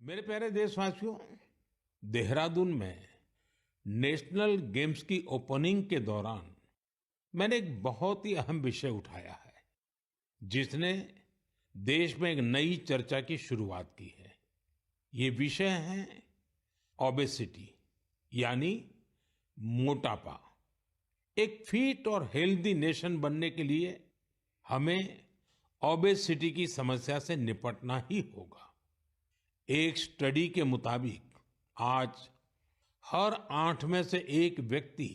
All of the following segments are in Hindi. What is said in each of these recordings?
मेरे प्यारे देशवासियों, देहरादून में नेशनल गेम्स की ओपनिंग के दौरान मैंने एक बहुत ही अहम विषय उठाया है जिसने देश में एक नई चर्चा की शुरुआत की है। ये विषय है ओबेसिटी, यानी मोटापा। एक फिट और हेल्दी नेशन बनने के लिए हमें ओबेसिटी की समस्या से निपटना ही होगा। एक स्टडी के मुताबिक आज हर 8 में से एक व्यक्ति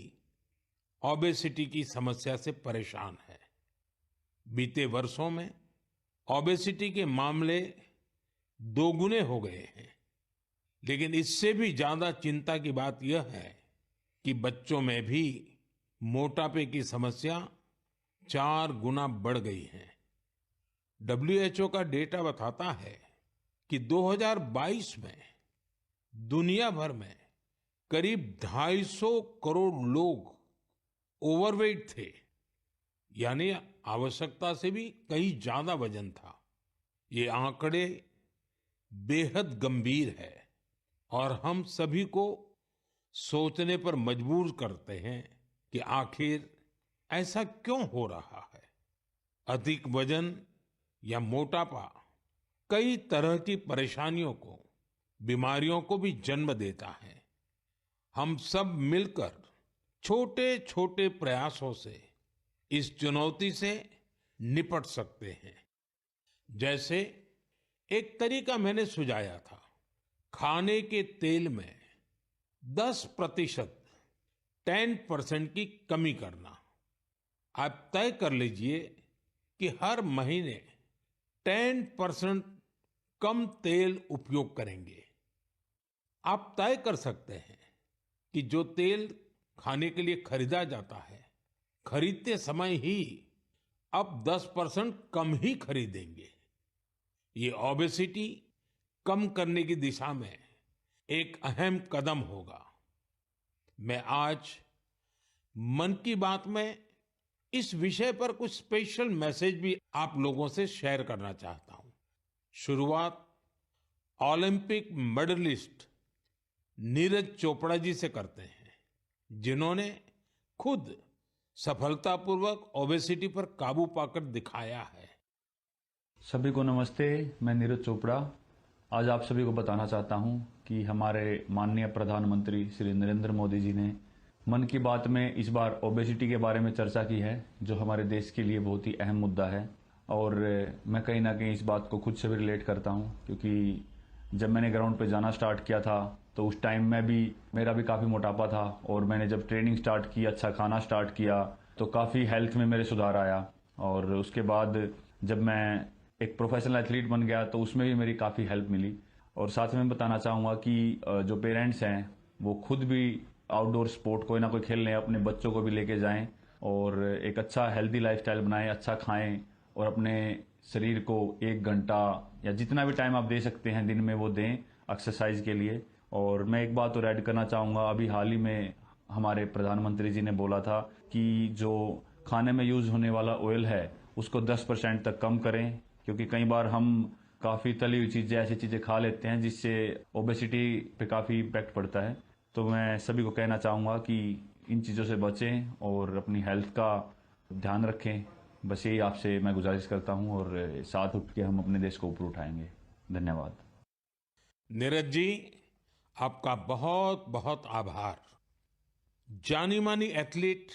ओबेसिटी की समस्या से परेशान है। बीते वर्षों में ओबेसिटी के मामले दोगुने हो गए हैं, लेकिन इससे भी ज्यादा चिंता की बात यह है कि बच्चों में भी मोटापे की समस्या 4 गुना बढ़ गई है। WHO का डेटा बताता है कि 2022 में दुनिया भर में करीब 250 करोड़ लोग ओवरवेट थे, यानी आवश्यकता से भी कहीं ज्यादा वजन था। ये आंकड़े बेहद गंभीर है और हम सभी को सोचने पर मजबूर करते हैं कि आखिर ऐसा क्यों हो रहा है। अधिक वजन या मोटापा कई तरह की परेशानियों को, बीमारियों को भी जन्म देता है। हम सब मिलकर छोटे छोटे प्रयासों से इस चुनौती से निपट सकते हैं। जैसे एक तरीका मैंने सुझाया था, खाने के तेल में 10%, 10% की कमी करना। आप तय कर लीजिए कि हर महीने 10% कम तेल उपयोग करेंगे। आप तय कर सकते हैं कि जो तेल खाने के लिए खरीदा जाता है, खरीदते समय ही अब 10% कम ही खरीदेंगे। ये ओबेसिटी कम करने की दिशा में एक अहम कदम होगा। मैं आज मन की बात में इस विषय पर कुछ स्पेशल मैसेज भी आप लोगों से शेयर करना चाहता हूं। शुरुआत ओलंपिक मेडलिस्ट नीरज चोपड़ा जी से करते हैं, जिन्होंने खुद सफलतापूर्वक ओबेसिटी पर काबू पाकर दिखाया है। सभी को नमस्ते। मैं नीरज चोपड़ा आज आप सभी को बताना चाहता हूं कि हमारे माननीय प्रधानमंत्री श्री नरेंद्र मोदी जी ने मन की बात में इस बार ओबेसिटी के बारे में चर्चा की है, जो हमारे देश के लिए बहुत ही अहम मुद्दा है। और मैं कहीं ना कहीं इस बात को खुद से भी रिलेट करता हूं, क्योंकि जब मैंने ग्राउंड पे जाना स्टार्ट किया था तो उस टाइम में भी मेरा भी काफ़ी मोटापा था, और मैंने जब ट्रेनिंग स्टार्ट की, अच्छा खाना स्टार्ट किया, तो काफ़ी हेल्थ में मेरे सुधार आया। और उसके बाद जब मैं एक प्रोफेशनल एथलीट बन गया तो उसमें भी मेरी काफ़ी हेल्प मिली। और साथ में बताना चाहूँगा कि जो पेरेंट्स हैं वो खुद भी आउटडोर स्पोर्ट कोई ना कोई खेलने अपने बच्चों को भी लेके जाएं और एक अच्छा हेल्दी लाइफस्टाइल बनाएं, अच्छा खाएं और अपने शरीर को 1 घंटा या जितना भी टाइम आप दे सकते हैं दिन में वो दें एक्सरसाइज के लिए। और मैं एक बात और ऐड करना चाहूँगा, अभी हाल ही में हमारे प्रधानमंत्री जी ने बोला था कि जो खाने में यूज होने वाला ऑयल है उसको 10% तक कम करें, क्योंकि कई बार हम काफ़ी तली हुई चीज़ें, ऐसी चीज़ें खा लेते हैं जिससे ओबेसिटी पे काफ़ी इम्पैक्ट पड़ता है। तो मैं सभी को कहना चाहूँगा कि इन चीज़ों से बचें और अपनी हेल्थ का ध्यान रखें। बस यही आपसे मैं गुजारिश करता हूँ और साथ उठ के हम अपने देश को ऊपर उठाएंगे। धन्यवाद। नीरज जी, आपका बहुत बहुत आभार। जानी मानी एथलीट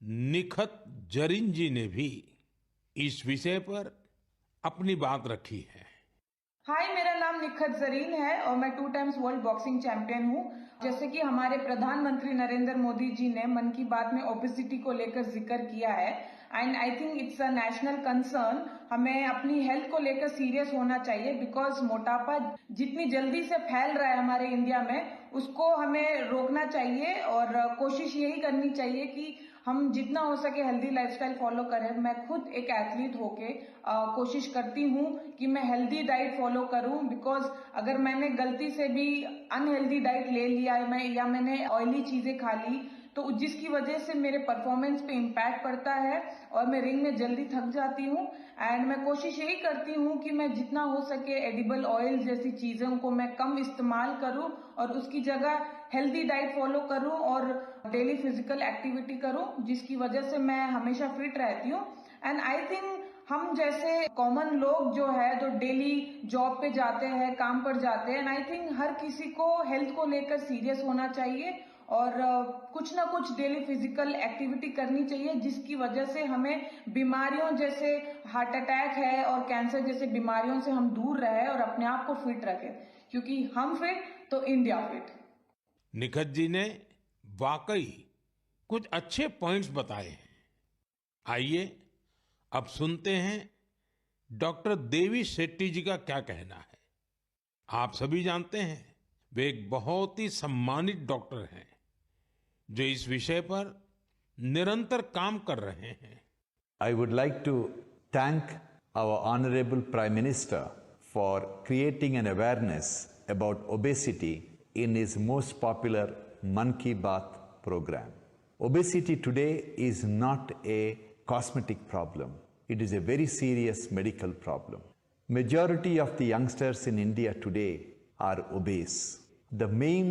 निखत जरीन जी ने भी इस विषय पर अपनी बात रखी है। हाय, मेरा नाम निखत जरीन है और मैं 2 टाइम्स वर्ल्ड बॉक्सिंग चैंपियन हूँ। जैसे कि हमारे प्रधानमंत्री नरेंद्र मोदी जी ने मन की बात में ओबेसिटी को लेकर जिक्र किया है, and I think it's a national concern. हमें अपनी हेल्थ को लेकर सीरियस होना चाहिए, बिकॉज मोटापा जितनी जल्दी से फैल रहा है हमारे इंडिया में, उसको हमें रोकना चाहिए और कोशिश यही करनी चाहिए कि हम जितना हो सके हेल्दी लाइफस्टाइल फॉलो करें। मैं खुद एक एथलीट होके कोशिश करती हूँ कि मैं हेल्दी डाइट फॉलो करूँ, बिकॉज अगर मैंने गलती से भी अनहेल्दी डाइट ले लिया या मैंने ऑयली चीजें खा ली तो जिसकी वजह से मेरे परफॉर्मेंस पे इम्पैक्ट पड़ता है और मैं रिंग में जल्दी थक जाती हूँ। एंड मैं कोशिश यही करती हूँ कि मैं जितना हो सके एडिबल ऑयल जैसी चीज़ों को मैं कम इस्तेमाल करूँ और उसकी जगह हेल्दी डाइट फॉलो करूँ और डेली फिजिकल एक्टिविटी करूँ, जिसकी वजह से मैं हमेशा फिट रहती हूँ। एंड आई थिंक हम जैसे कॉमन लोग जो है जो डेली जॉब पे जाते हैं, काम पर जाते हैं, एंड आई थिंक हर किसी को हेल्थ को लेकर सीरियस होना चाहिए और कुछ ना कुछ डेली फिजिकल एक्टिविटी करनी चाहिए, जिसकी वजह से हमें बीमारियों जैसे हार्ट अटैक है और कैंसर जैसे बीमारियों से हम दूर रहे और अपने आप को फिट रखें, क्योंकि हम फिट तो इंडिया फिट। निखत जी ने वाकई कुछ अच्छे पॉइंट्स बताए हैं। आइए अब सुनते हैं डॉक्टर देवी शेट्टी जी का क्या कहना है। आप सभी जानते हैं वे एक बहुत ही सम्मानित डॉक्टर हैं जो इस विषय पर निरंतर काम कर रहे हैं। I would like to thank our Honorable Prime Minister for creating an awareness about obesity in his most popular Mann Ki Baat program. Obesity today is not a cosmetic problem. It is a very serious medical problem. Majority of the youngsters in India today are obese. The main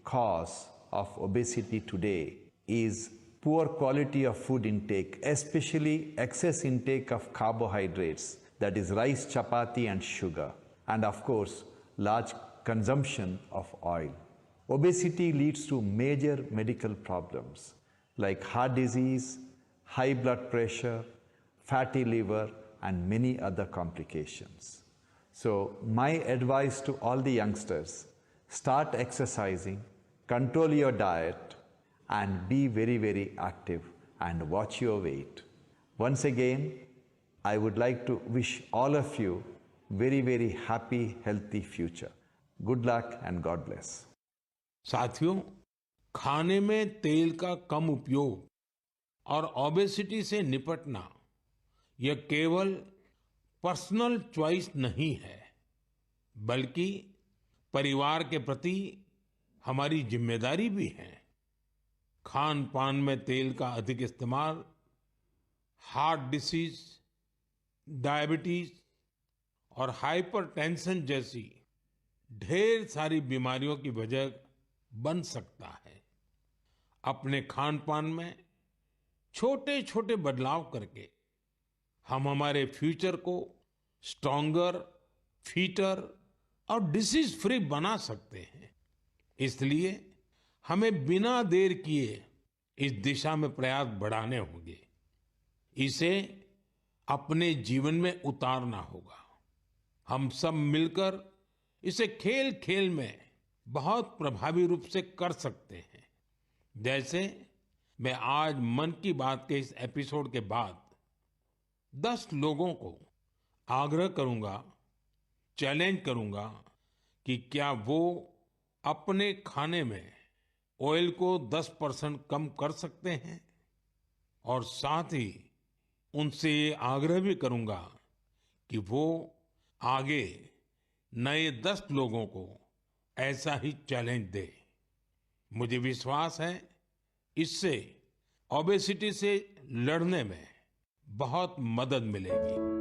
cause of obesity today is poor quality of food intake, especially excess intake of carbohydrates, that is rice, chapati and sugar, and of course large consumption of oil. Obesity leads to major medical problems like heart disease, high blood pressure, fatty liver and many other complications. So my advice to all the youngsters, start exercising, control your diet and be very, very active and watch your weight. Once again, I would like to wish all of you very, very happy, healthy future. Good luck and God bless. साथियों, खाने में तेल का कम उपयोग और ओबेसिटी से निपटना यह केवल पर्सनल चॉइस नहीं है, बल्कि परिवार के प्रति हमारी जिम्मेदारी भी है। खान पान में तेल का अधिक इस्तेमाल हार्ट डिसीज, डायबिटीज और हाइपरटेंशन जैसी ढेर सारी बीमारियों की वजह बन सकता है। अपने खान पान में छोटे छोटे बदलाव करके हम हमारे फ्यूचर को स्ट्रॉन्गर, फिटर और डिसीज फ्री बना सकते हैं। इसलिए हमें बिना देर किए इस दिशा में प्रयास बढ़ाने होंगे। इसे अपने जीवन में उतारना होगा। हम सब मिलकर इसे खेल खेल में बहुत प्रभावी रूप से कर सकते हैं। जैसे मैं आज मन की बात के इस एपिसोड के बाद 10 लोगों को आग्रह करूंगा, चैलेंज करूंगा कि क्या वो अपने खाने में ऑयल को 10% कम कर सकते हैं, और साथ ही उनसे ये आग्रह भी करूंगा कि वो आगे नए 10 लोगों को ऐसा ही चैलेंज दे। मुझे विश्वास है इससे ओबेसिटी से लड़ने में बहुत मदद मिलेगी।